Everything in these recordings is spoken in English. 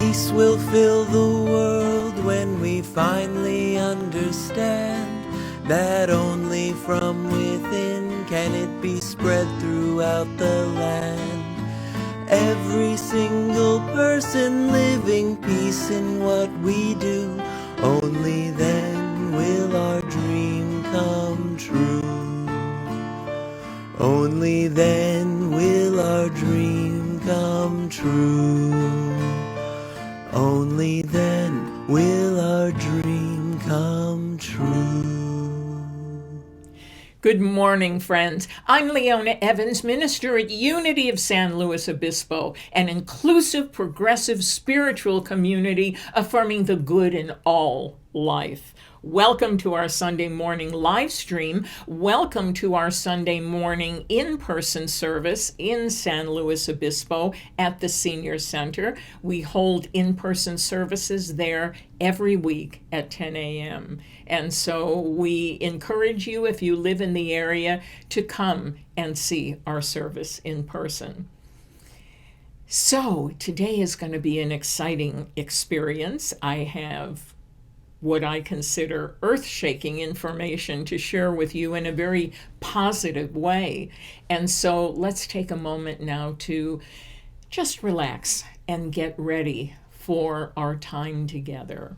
Peace will fill the world when we finally understand that only from within can it be spread throughout the land. Every single person living peace in what we do, only then will our dream come true. Only then will our dream come true. Only then will our dream come true. Good morning, friends. I'm Leona Evans, minister at Unity of San Luis Obispo, an inclusive, progressive, spiritual community affirming the good in all life. Welcome to our Sunday morning live stream. Welcome to our Sunday morning in-person service in San Luis Obispo at the Senior Center. We hold in-person services there every week at 10 a.m. And so we encourage you, if you live in the area, to come and see our service in person. So today is going to be an exciting experience. I have what I consider earth-shaking information to share with you in a very positive way. And so let's take a moment now to just relax and get ready for our time together.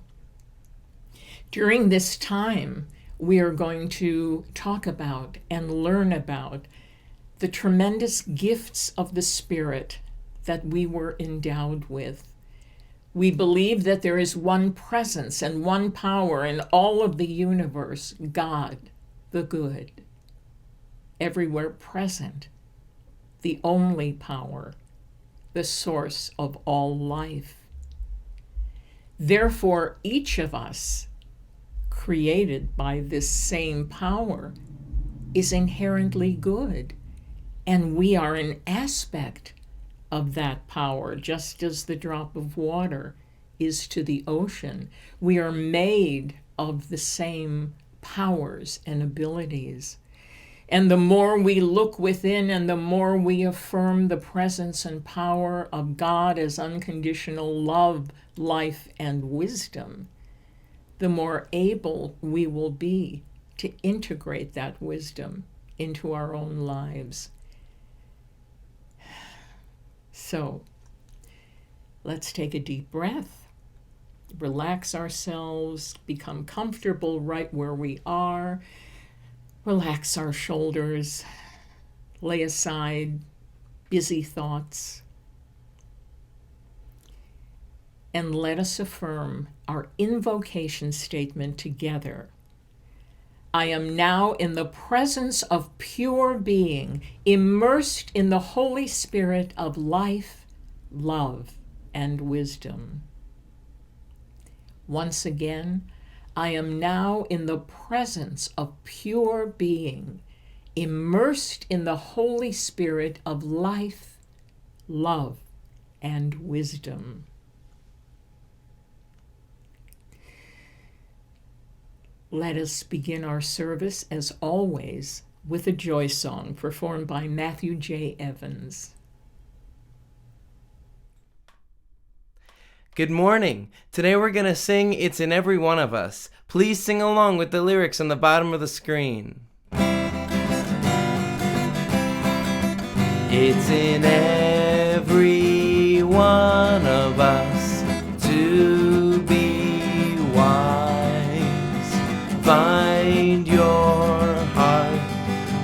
During this time, we are going to talk about and learn about the tremendous gifts of the Spirit that we were endowed with. We believe that there is one presence and one power in all of the universe, God, the good, everywhere present, the only power, the source of all life. Therefore, each of us, created by this same power, is inherently good, and we are an aspect of that power, just as the drop of water is to the ocean. We are made of the same powers and abilities. And the more we look within and the more we affirm the presence and power of God as unconditional love, life, and wisdom, the more able we will be to integrate that wisdom into our own lives. So, let's take a deep breath, relax ourselves, become comfortable right where we are, relax our shoulders, lay aside busy thoughts, and let us affirm our invocation statement together. I am now in the presence of pure being, immersed in the Holy Spirit of life, love, and wisdom. Once again, I am now in the presence of pure being, immersed in the Holy Spirit of life, love, and wisdom. Let us begin our service, as always, with a joy song performed by Matthew J. Evans. Good morning. Today we're going to sing It's in Every One of Us. Please sing along with the lyrics on the bottom of the screen. It's in every one of us to be wise. Find your heart,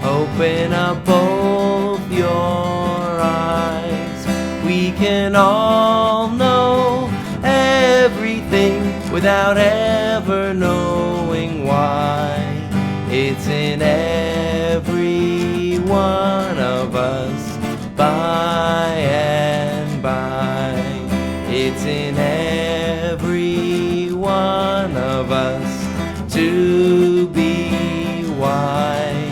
open up both your eyes. We can all know everything without ever knowing why. It's in every one of us, by and by. It's in every one of us to be wise.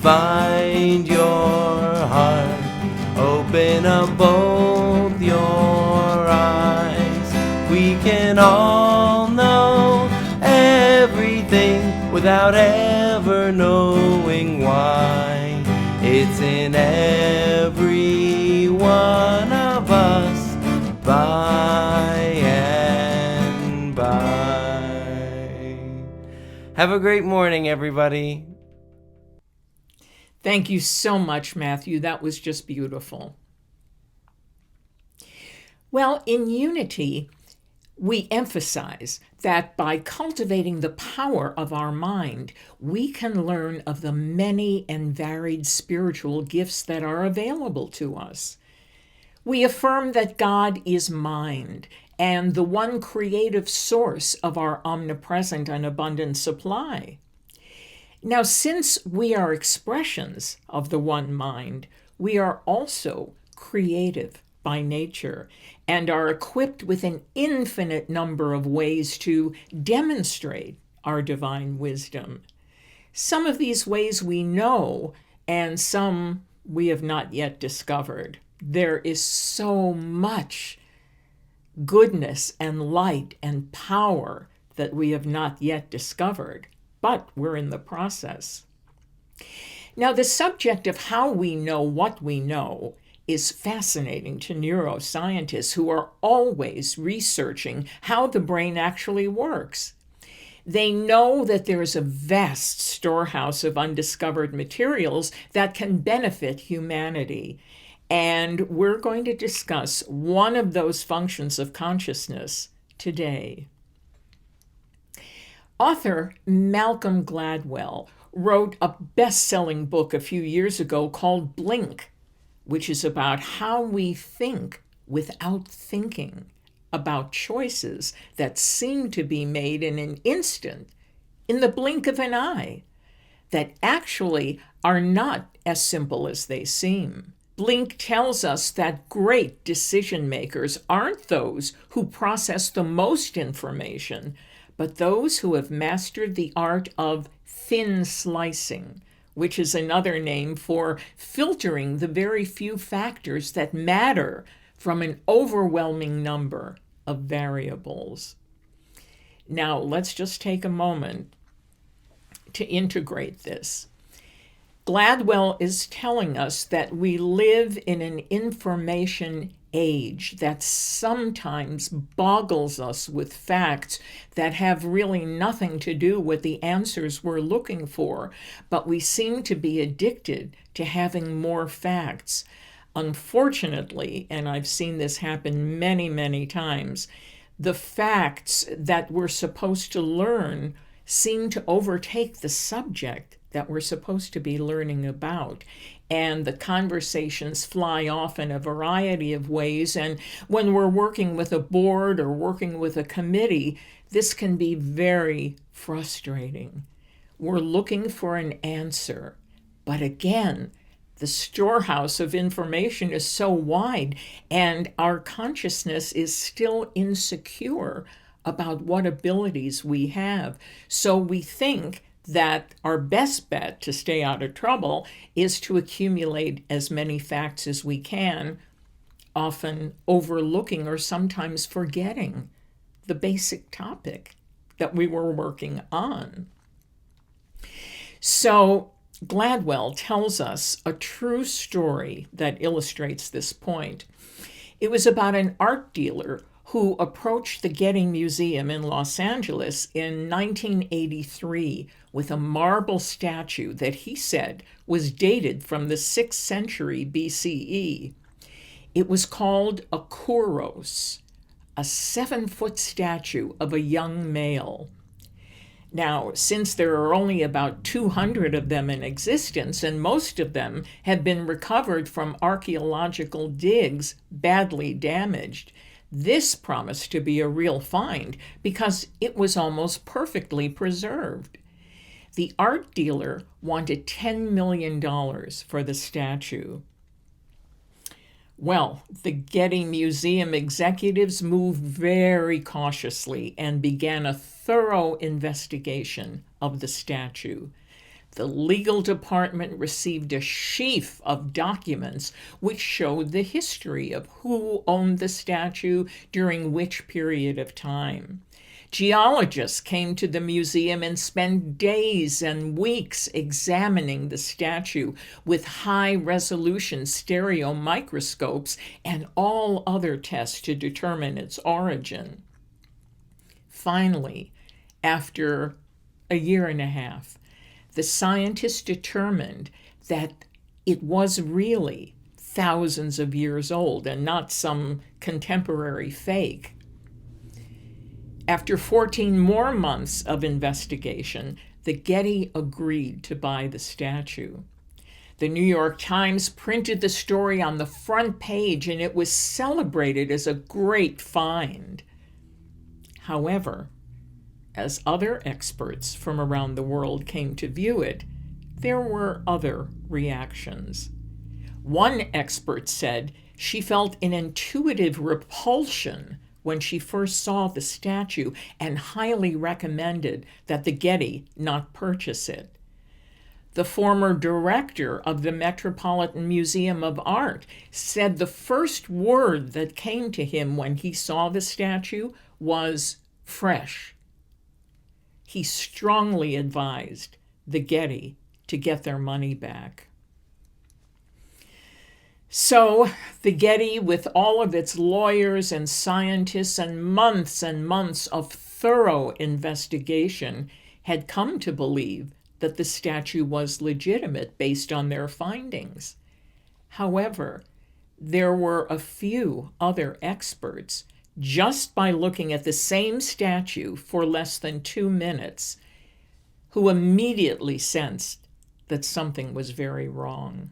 Find your heart, open up both your eyes. We can all know everything without ever knowing why. It's in every one of us, by Have a great morning, everybody. Thank you so much, Matthew. That was just beautiful. Well, in unity, we emphasize that by cultivating the power of our mind, we can learn of the many and varied spiritual gifts that are available to us. We affirm that God is mind and the one creative source of our omnipresent and abundant supply. Now, since we are expressions of the one mind, we are also creative by nature and are equipped with an infinite number of ways to demonstrate our divine wisdom. Some of these ways we know, and some we have not yet discovered. There is so much goodness and light and power that we have not yet discovered, but we're in the process. Now, the subject of how we know what we know is fascinating to neuroscientists who are always researching how the brain actually works. They know that there is a vast storehouse of undiscovered materials that can benefit humanity. And we're going to discuss one of those functions of consciousness today. Author Malcolm Gladwell wrote a best-selling book a few years ago called Blink, which is about how we think without thinking, about choices that seem to be made in an instant, in the blink of an eye, that actually are not as simple as they seem. Blink tells us that great decision makers aren't those who process the most information, but those who have mastered the art of thin slicing, which is another name for filtering the very few factors that matter from an overwhelming number of variables. Now, let's just take a moment to integrate this. Gladwell is telling us that we live in an information age that sometimes boggles us with facts that have really nothing to do with the answers we're looking for, but we seem to be addicted to having more facts. Unfortunately, and I've seen this happen many, many times, the facts that we're supposed to learn seem to overtake the subject that we're supposed to be learning about. And the conversations fly off in a variety of ways. And when we're working with a board or working with a committee, this can be very frustrating. We're looking for an answer. But again, the storehouse of information is so wide, and our consciousness is still insecure about what abilities we have. So we think that our best bet to stay out of trouble is to accumulate as many facts as we can, often overlooking or sometimes forgetting the basic topic that we were working on. So Gladwell tells us a true story that illustrates this point. It was about an art dealer who approached the Getty Museum in Los Angeles in 1983 with a marble statue that he said was dated from the 6th century BCE. It was called a kouros, a 7-foot statue of a young male. Now, since there are only about 200 of them in existence, and most of them have been recovered from archaeological digs badly damaged, this promised to be a real find because it was almost perfectly preserved. The art dealer wanted $10 million for the statue. Well, the Getty Museum executives moved very cautiously and began a thorough investigation of the statue. The legal department received a sheaf of documents which showed the history of who owned the statue during which period of time. Geologists came to the museum and spent days and weeks examining the statue with high-resolution stereo microscopes and all other tests to determine its origin. Finally, after a year and a half, the scientists determined that it was really thousands of years old and not some contemporary fake. After 14 more months of investigation, the Getty agreed to buy the statue. The New York Times printed the story on the front page, and it was celebrated as a great find. However, as other experts from around the world came to view it, there were other reactions. One expert said she felt an intuitive repulsion when she first saw the statue and highly recommended that the Getty not purchase it. The former director of the Metropolitan Museum of Art said the first word that came to him when he saw the statue was fresh. He strongly advised the Getty to get their money back. So the Getty, with all of its lawyers and scientists and months of thorough investigation, had come to believe that the statue was legitimate based on their findings. However, there were a few other experts, just by looking at the same statue for less than 2 minutes, who immediately sensed that something was very wrong.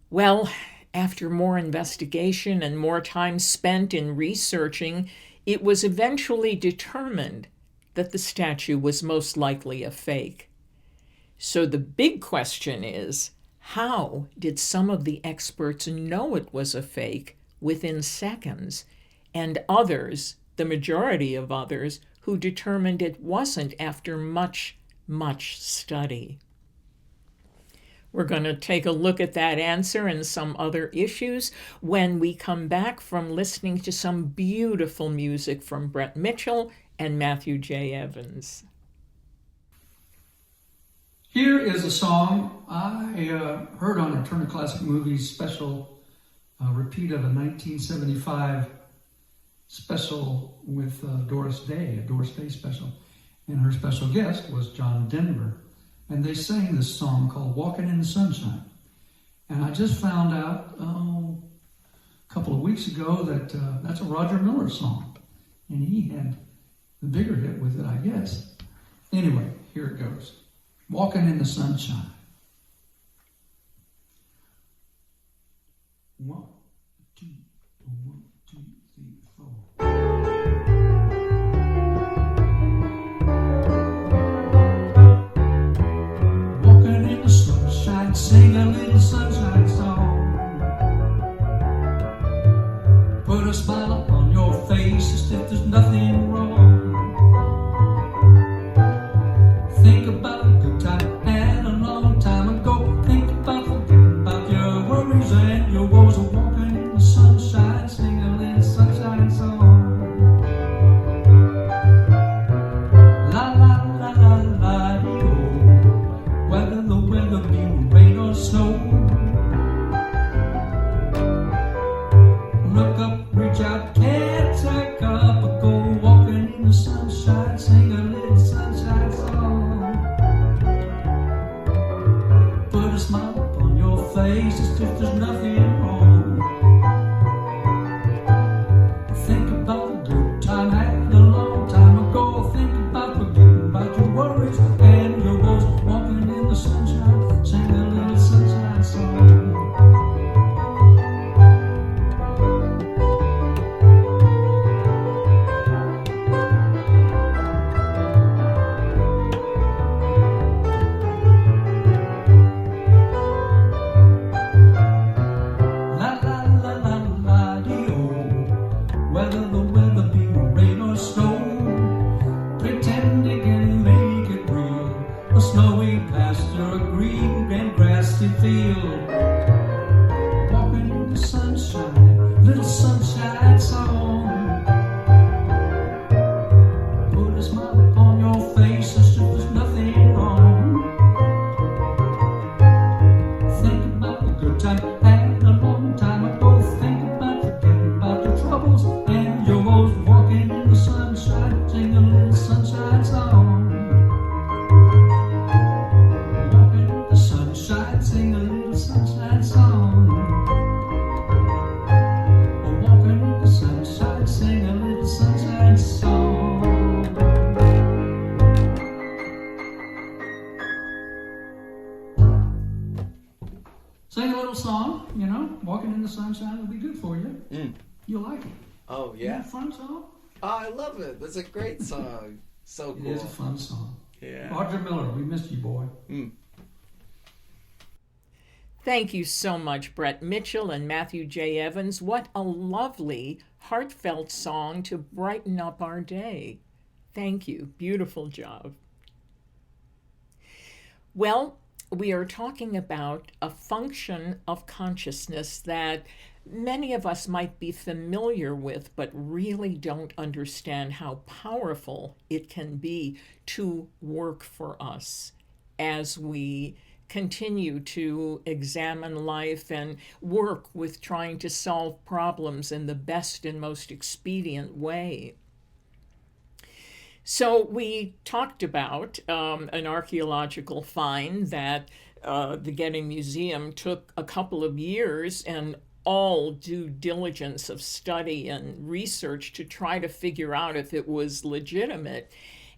Well, after more investigation and more time spent in researching, it was eventually determined that the statue was most likely a fake. So the big question is, how did some of the experts know it was a fake within seconds, and others, the majority of others, who determined it wasn't after much study? We're going to take a look at that answer and some other issues when we come back from listening to some beautiful music from Brett Mitchell and Matthew J. Evans. Here is a song I heard on a Turner Classic Movies special, repeat of a 1975 special with Doris Day, a Doris Day special. And her special guest was John Denver. And they sang this song called Walking in the Sunshine. And I just found out a couple of weeks ago that that's a Roger Miller song. And he had the bigger hit with it, I guess. Anyway, here it goes. Walking in the Sunshine. 1, 2, 1, 2, 3, 4. Sing a little sunshine song. Put a smile upon your face as if there's nothing wrong. Think about a good time and a long time ago. Think about forgetting about your worries and your woes. Walking in the sunshine, sing a little sunshine song. La la la la la, oh. Whether the weather be rain or snow, look up, reach out, can't take up or go. Walking in the sunshine, sing a little sunshine song. Put a smile upon your face as if there's nothing wrong. Think about a good time and a long time ago. Think about forgetting about your worries and your woes. Walking in the sunshine, sing a little sunshine song. La la la la la dee-oh. Whether the weather be rain or snow, pretending and make it real. A snowy pasture, a green and grassy field. Walking in the sunshine, little sunshine song. Put a smile upon your face as if there's nothing wrong. Think about a good time and a long time ago. Think about forgetting about your troubles and your woes. Walking in the sunshine, sing a little sunshine Sing a little song, Walking in the Sunshine will be good for you. You'll like it. Oh, Isn't yeah. it a fun song? Oh, I love it. That's a great song. So cool. It is a fun song. Yeah. Roger Miller, we missed you, boy. Thank you so much, Brett Mitchell and Matthew J. Evans. What a lovely, heartfelt song to brighten up our day. Thank you. Beautiful job. Well, we are talking about a function of consciousness that many of us might be familiar with, but really don't understand how powerful it can be to work for us as we continue to examine life and work with trying to solve problems in the best and most expedient way. So we talked about an archaeological find that the Getty Museum took a couple of years and all due diligence of study and research to try to figure out if it was legitimate.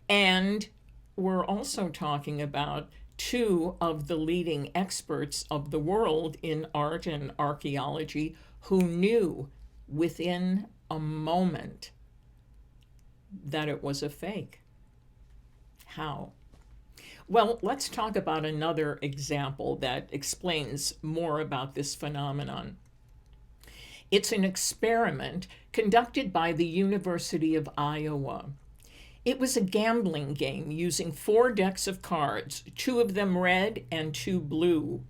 And we're also talking about two of the leading experts of the world in art and archaeology who knew within a moment that it was a fake. How? Well, let's talk about another example that explains more about this phenomenon. It's an experiment conducted by the University of Iowa. It was a gambling game using 4 decks of cards, 2 of them red and 2 blue.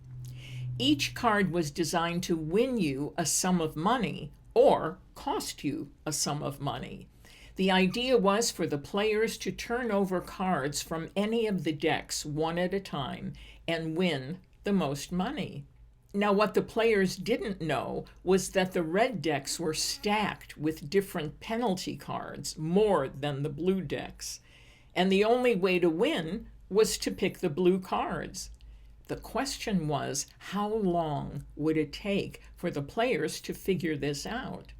Each card was designed to win you a sum of money or cost you a sum of money. The idea was for the players to turn over cards from any of the decks one at a time and win the most money. Now, what the players didn't know was that the red decks were stacked with different penalty cards, more than the blue decks. And the only way to win was to pick the blue cards. The question was, how long would it take for the players to figure this out?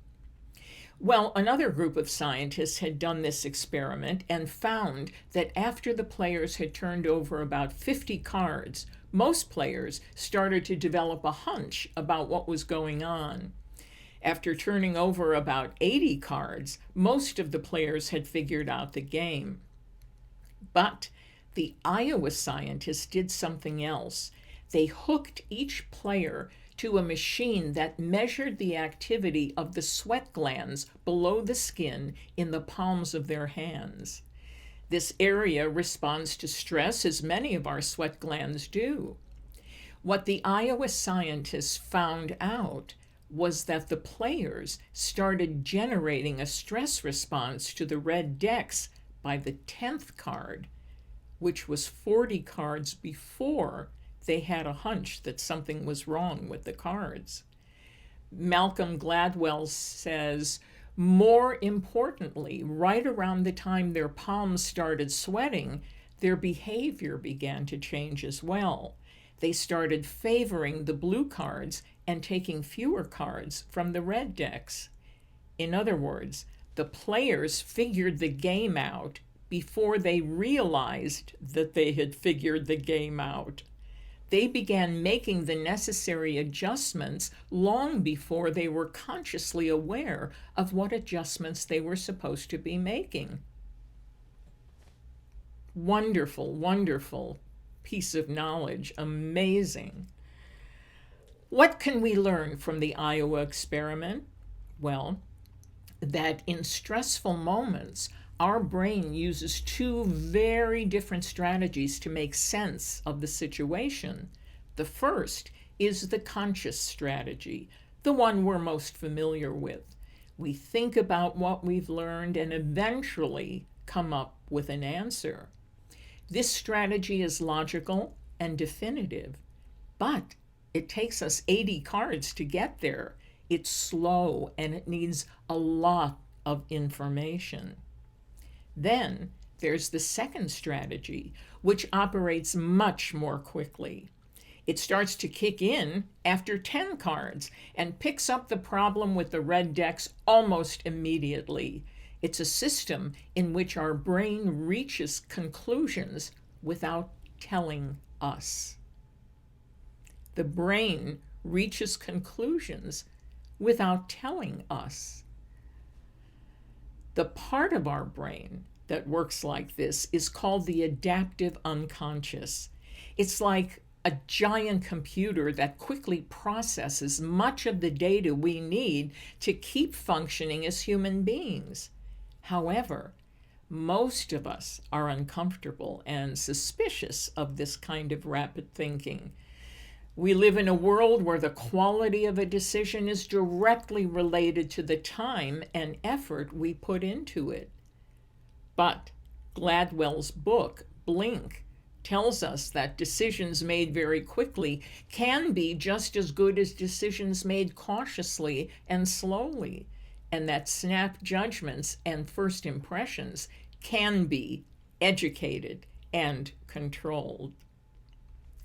Well, another group of scientists had done this experiment and found that after the players had turned over about 50 cards, most players started to develop a hunch about what was going on. After turning over about 80 cards, most of the players had figured out the game. But the Iowa scientists did something else. They hooked each player to a machine that measured the activity of the sweat glands below the skin in the palms of their hands. This area responds to stress as many of our sweat glands do. What the Iowa scientists found out was that the players started generating a stress response to the red decks by the 10th card, which was 40 cards before they had a hunch that something was wrong with the cards. Malcolm Gladwell says, more importantly, right around the time their palms started sweating, their behavior began to change as well. They started favoring the blue cards and taking fewer cards from the red decks. In other words, the players figured the game out before they realized that they had figured the game out. They began making the necessary adjustments long before they were consciously aware of what adjustments they were supposed to be making. Wonderful, wonderful piece of knowledge. Amazing. What can we learn from the Iowa experiment? Well, that in stressful moments, our brain uses 2 very different strategies to make sense of the situation. The first is the conscious strategy, the one we're most familiar with. We think about what we've learned and eventually come up with an answer. This strategy is logical and definitive, but it takes us 80 cards to get there. It's slow and it needs a lot of information. Then there's the second strategy, which operates much more quickly. It starts to kick in after 10 cards and picks up the problem with the red decks almost immediately. It's a system in which our brain reaches conclusions without telling us. The brain reaches conclusions without telling us. The part of our brain that works like this is called the adaptive unconscious. It's like a giant computer that quickly processes much of the data we need to keep functioning as human beings. However, most of us are uncomfortable and suspicious of this kind of rapid thinking. We live in a world where the quality of a decision is directly related to the time and effort we put into it. But Gladwell's book, Blink, tells us that decisions made very quickly can be just as good as decisions made cautiously and slowly, and that snap judgments and first impressions can be educated and controlled.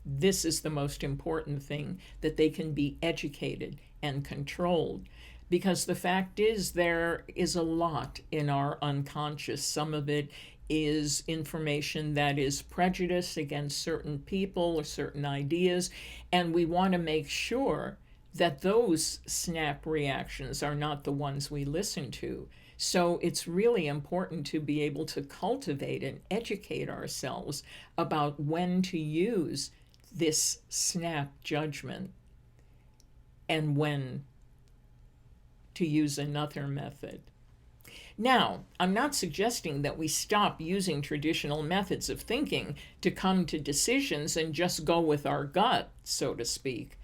This is the most important thing, that they can be educated and controlled. Because the fact is, there is a lot in our unconscious. Some of it is information that is prejudice against certain people or certain ideas, and we want to make sure that those snap reactions are not the ones we listen to. So it's really important to be able to cultivate and educate ourselves about when to use this snap judgment and when to use another method. Now, I'm not suggesting that we stop using traditional methods of thinking to come to decisions and just go with our gut, so to speak.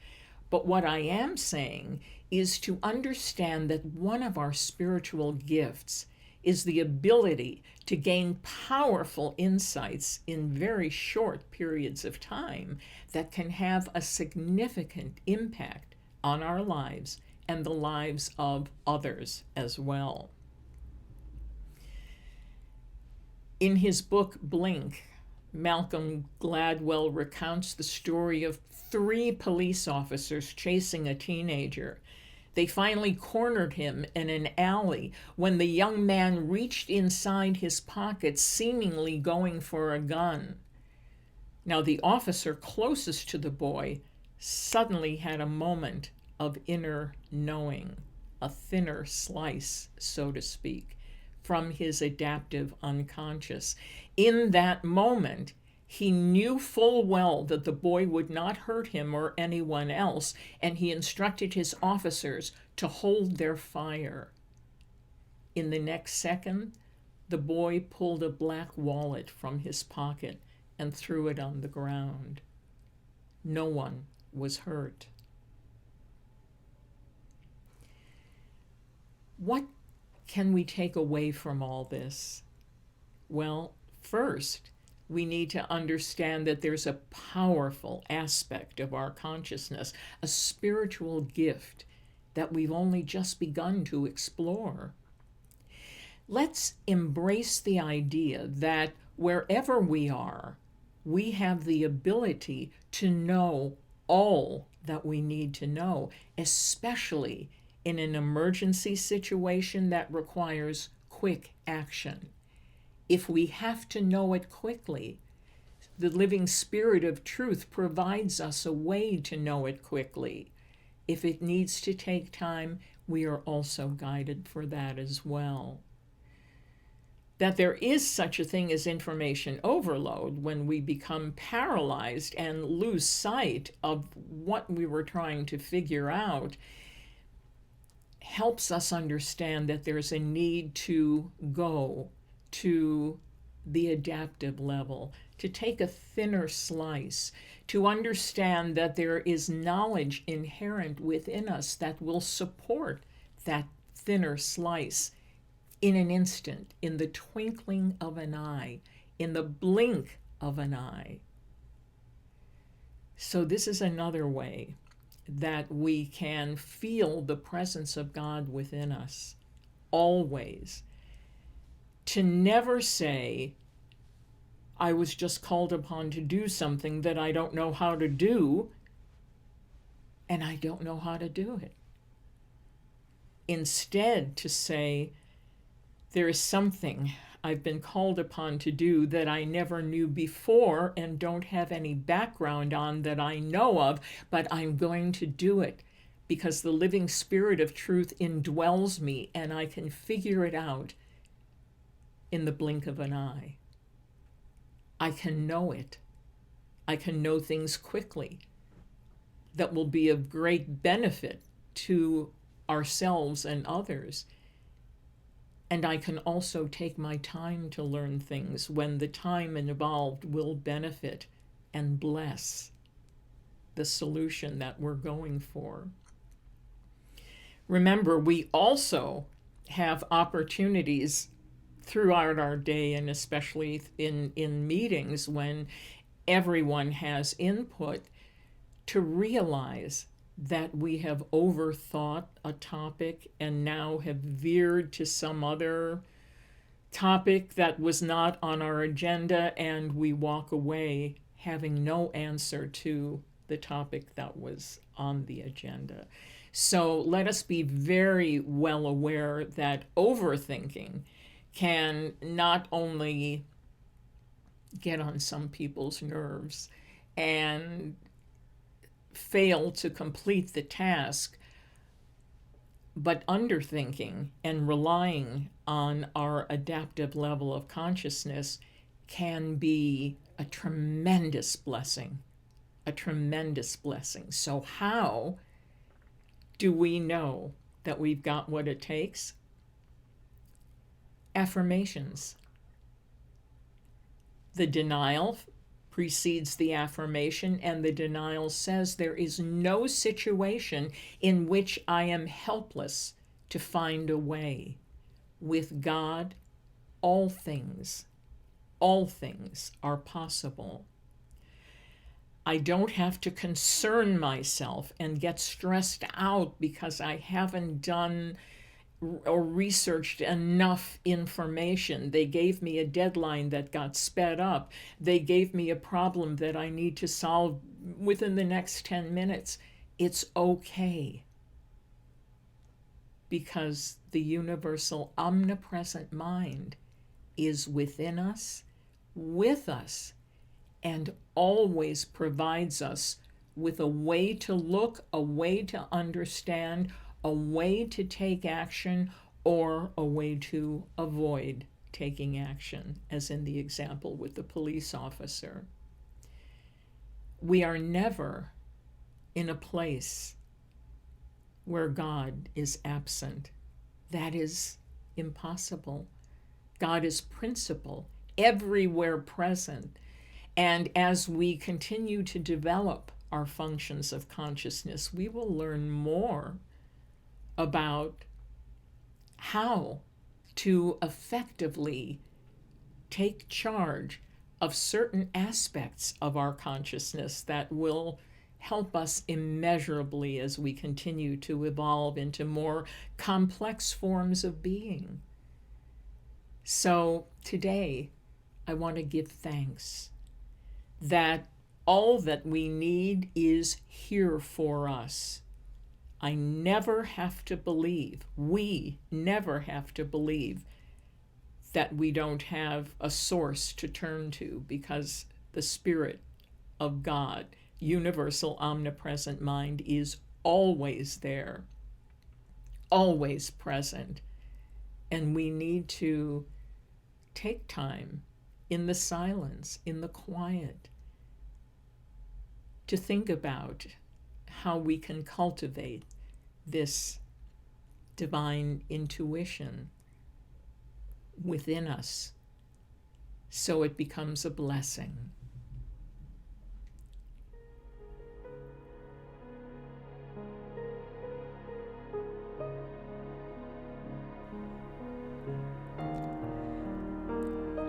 But what I am saying is to understand that one of our spiritual gifts is the ability to gain powerful insights in very short periods of time that can have a significant impact on our lives and the lives of others as well. In his book, Blink, Malcolm Gladwell recounts the story of 3 police officers chasing a teenager. They finally cornered him in an alley when the young man reached inside his pocket, seemingly going for a gun. Now, the officer closest to the boy suddenly had a moment of inner knowing, a thinner slice, so to speak, from his adaptive unconscious. In that moment, he knew full well that the boy would not hurt him or anyone else, and he instructed his officers to hold their fire. In the next second, the boy pulled a black wallet from his pocket and threw it on the ground. No one was hurt. What can we take away from all this? Well, first, we need to understand that there's a powerful aspect of our consciousness, a spiritual gift that we've only just begun to explore. Let's embrace the idea that wherever we are, we have the ability to know all that we need to know, especially in an emergency situation that requires quick action. If we have to know it quickly, the living Spirit of truth provides us a way to know it quickly. If it needs to take time, we are also guided for that as well. That there is such a thing as information overload when we become paralyzed and lose sight of what we were trying to figure out helps us understand that there's a need to go to the adaptive level, to take a thinner slice, to understand that there is knowledge inherent within us that will support that thinner slice in an instant, in the twinkling of an eye, in the blink of an eye. So this is another way that we can feel the presence of God within us, always. To never say, I was just called upon to do something that I don't know how to do, and I don't know how to do it. Instead, to say, there is something I've been called upon to do that I never knew before and don't have any background on that I know of, but I'm going to do it because the living spirit of truth indwells me and I can figure it out in the blink of an eye. I can know it. I can know things quickly that will be of great benefit to ourselves and others. And I can also take my time to learn things when the time involved will benefit and bless the solution that we're going for. Remember, we also have opportunities throughout our day, and especially in meetings when everyone has input, to realize that we have overthought a topic and now have veered to some other topic that was not on our agenda, and we walk away having no answer to the topic that was on the agenda. So let us be very well aware that overthinking can not only get on some people's nerves and fail to complete the task, but underthinking and relying on our adaptive level of consciousness can be a tremendous blessing, a tremendous blessing. So how do we know that we've got what it takes? Affirmations. The denial precedes the affirmation, and the denial says there is no situation in which I am helpless to find a way. With God, all things are possible. I don't have to concern myself and get stressed out because I haven't done or researched enough information. They gave me a deadline that got sped up. They gave me a problem that I need to solve within the next 10 minutes. It's okay, because the universal omnipresent mind is within us, with us, and always provides us with a way to look, a way to understand, a way to take action, or a way to avoid taking action, as in the example with the police officer. We are never in a place where God is absent. That is impossible. God is principle, everywhere present. And as we continue to develop our functions of consciousness, we will learn more about how to effectively take charge of certain aspects of our consciousness that will help us immeasurably as we continue to evolve into more complex forms of being. So today, I want to give thanks that all that we need is here for us. I never have to believe, we never have to believe that we don't have a source to turn to, because the Spirit of God, universal omnipresent mind, is always there, always present. And we need to take time in the silence, in the quiet, to think about how we can cultivate this divine intuition within us so it becomes a blessing.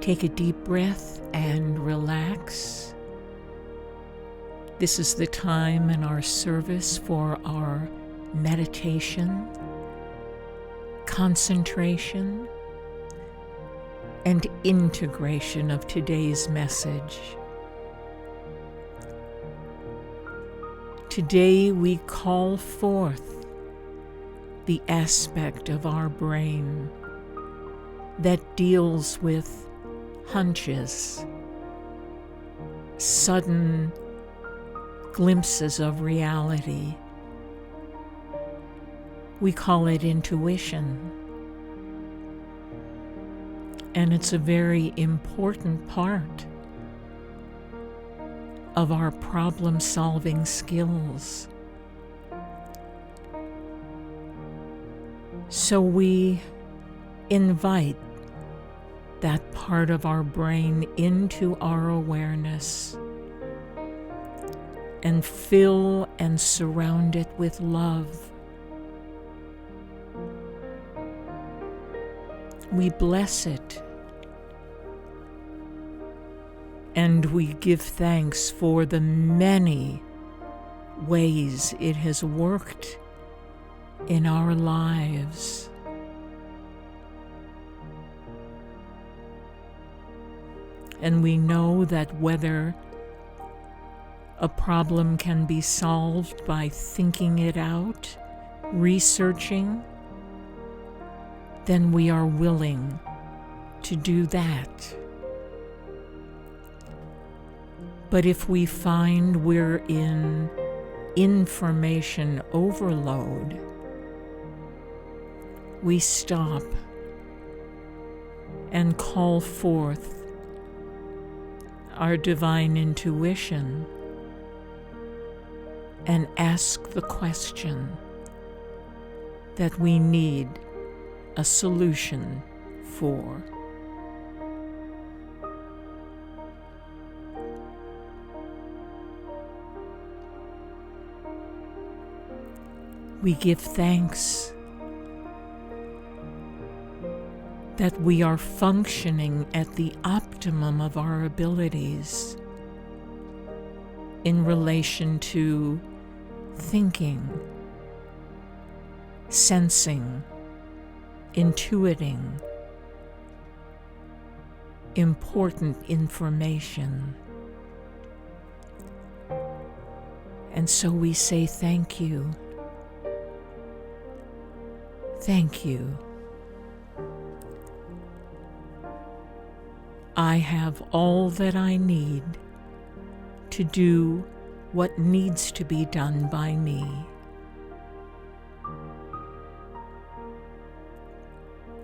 Take a deep breath and relax. This is the time in our service for our meditation, concentration, and integration of today's message. Today we call forth the aspect of our brain that deals with hunches, sudden glimpses of reality. We call it intuition. And it's a very important part of our problem-solving skills. So we invite that part of our brain into our awareness and fill and surround it with love. We bless it, and we give thanks for the many ways it has worked in our lives. And we know that whether a problem can be solved by thinking it out, researching, then we are willing to do that. But if we find we're in information overload, we stop and call forth our divine intuition and ask the question that we need a solution for. We give thanks that we are functioning at the optimum of our abilities in relation to thinking, sensing, intuiting important information. And so we say thank you. Thank you. I have all that I need to do what needs to be done by me.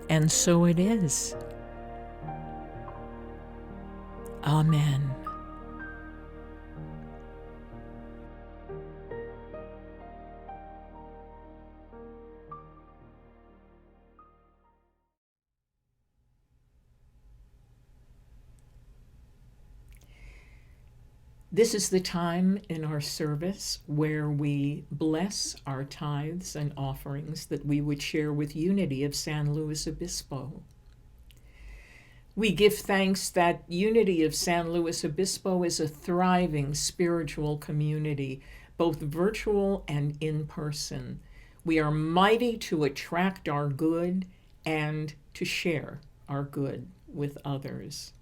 And so it is. Amen. This is the time in our service where we bless our tithes and offerings that we would share with Unity of San Luis Obispo. We give thanks that Unity of San Luis Obispo is a thriving spiritual community, both virtual and in person. We are mighty to attract our good and to share our good with others.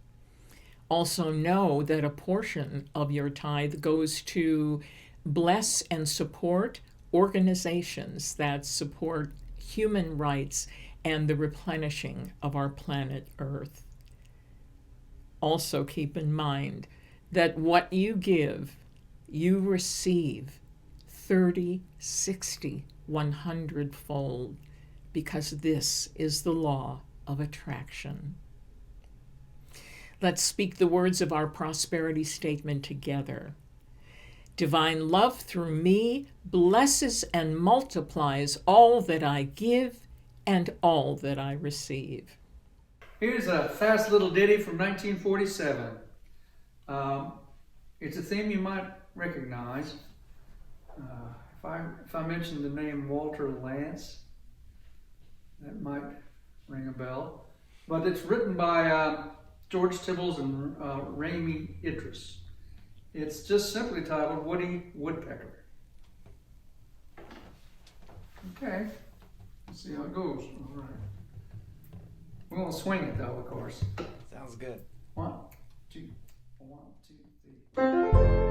Also know that a portion of your tithe goes to bless and support organizations that support human rights and the replenishing of our planet Earth. Also keep in mind that what you give, you receive 30, 60, 100-fold, because this is the law of attraction. Let's speak the words of our prosperity statement together. Divine love through me blesses and multiplies all that I give and all that I receive. Here's a fast little ditty from 1947. It's a theme you might recognize. If I mention the name Walter Lantz, that might ring a bell. But it's written by George Tibbles and Ramey Idris. It's just simply titled Woody Woodpecker. Okay, let's see how it goes. All right. We're going to swing it though, of course. Sounds good. 1, 2, 1, 2, 3.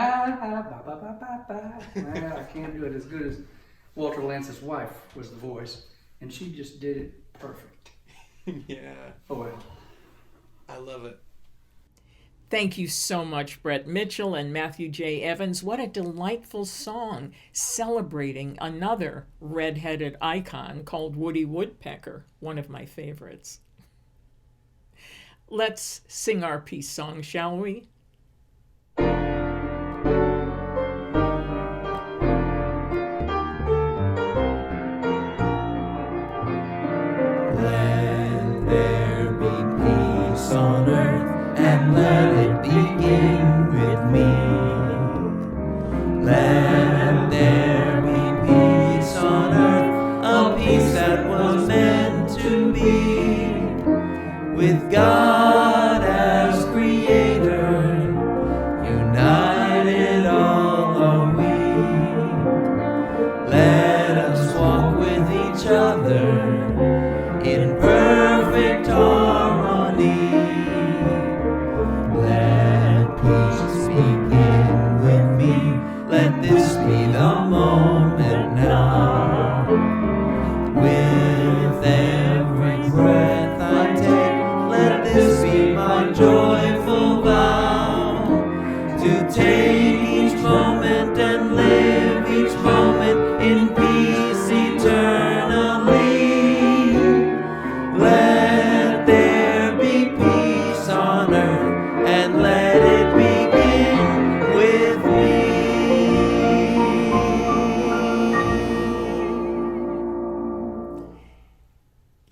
ba, ba, ba, ba, ba. Well, I can't do it as good as Walter Lance's wife was the voice, and she just did it perfect. Yeah. Oh well. I love it. Thank you so much, Brett Mitchell and Matthew J. Evans. What a delightful song celebrating another red-headed icon called Woody Woodpecker, one of my favorites. Let's sing our peace song, shall we? Let there be peace on earth, and let it begin with me. Let there be peace on earth, a peace that was meant to be. With God as creator, united all are we. Let us walk with each other in perfect harmony. Let peace begin with me. Let this be the moment now. With every breath I take, let this be my joyful vow. To take each moment and live each moment in peace eternally. Let there be peace on earth, and let it begin with me.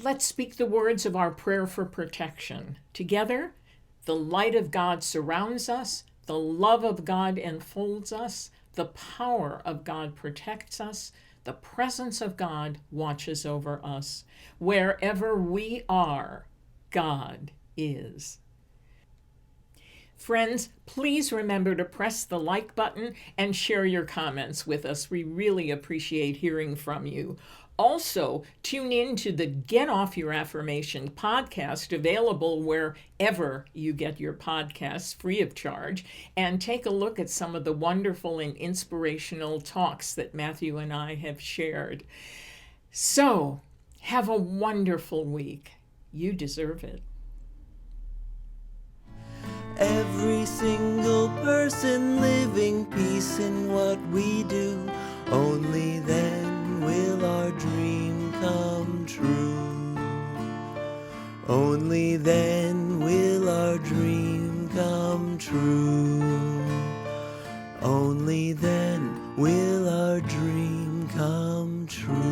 Let's speak the words of our prayer for protection. Together, the light of God surrounds us, the love of God enfolds us, the power of God protects us, the presence of God watches over us. Wherever we are, God is. Friends, please remember to press the like button and share your comments with us. We really appreciate hearing from you. Also, tune in to the Get Off Your Affirmation podcast, available wherever you get your podcasts free of charge, and take a look at some of the wonderful and inspirational talks that Matthew and I have shared. So, have a wonderful week. You deserve it. Every single person living peace in what we do. Only then will our dream come true. Only then will our dream come true. Only then will our dream come true.